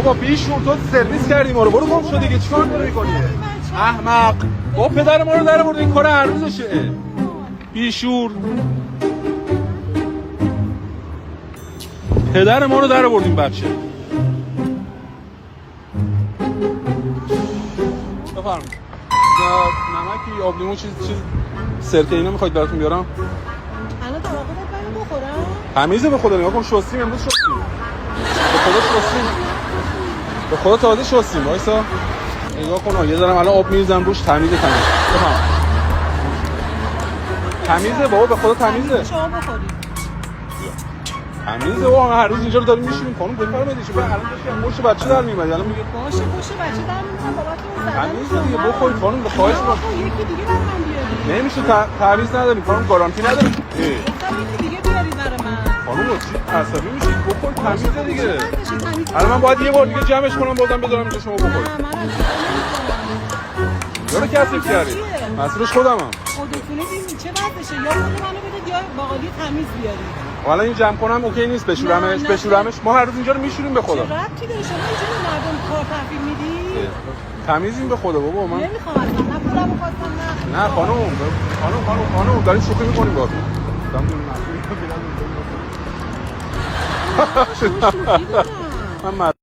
بابا بیشور تو سرویس کردی ما رو، برو گم شو دیگه. چیکار داری می‌کنی احمق؟ با پدر ما رو در آوردی، این کار هر روزشه. بیشور پدر ما رو در آوردیم بچه. بفرمایید. نمکی، آب لیمو، چیز سرکه اینا میخواید براتون بیارم؟ الان طبقه داد بخورم؟ تمیزه به خدا، نگاه کن. شستیم امروز، شستیم به خدا، شستیم به خدا، تازه شستیم. وایسا نگاه کن، یه ذره الان آب میریزم روش. تمیزه. بفهم تمیزه بابا، به خدا تمیزه. شما بخورید. تمیزه بابا، هر روز اینجا رو داریم میشینیم. خانم بفرمایید. شما الان داشتیم مش بچه در میومد، الان میگه باشه بچه در میاد باباتون. تمیزه دیگه. بخورید خانم، به خواهش می‌کنم. یکی دیگه برام بیارید. نمیشه، تعویض نداریم خانم، گارانتی نداریم. یکی دیگه بیارید برای من. خانم چی عصبی میشید؟ بخورید، تمیزه دیگه. الان من باید یه بار دیگه جمعش کنم بازم بذارم اینجا شما بخورید. یارو کثیف کردید. مسئولش خودمم. خودتونه ببین چه وضعشه. یا خود منو بدید یا باقالی تمیز بیارید. حالا این جمع کنم اوکی نیست، بشورمش. ما هر روز اینجا رو میشوریم به خدا. چه ربطی داره؟ شما اینجوری مردم کار تحویل میدی؟ تمیزیم به خدا بابا. من نمیخوام اصلا، نه پولمو خواستم نه خانم داریم شوخی می‌کنیم باهاتون. من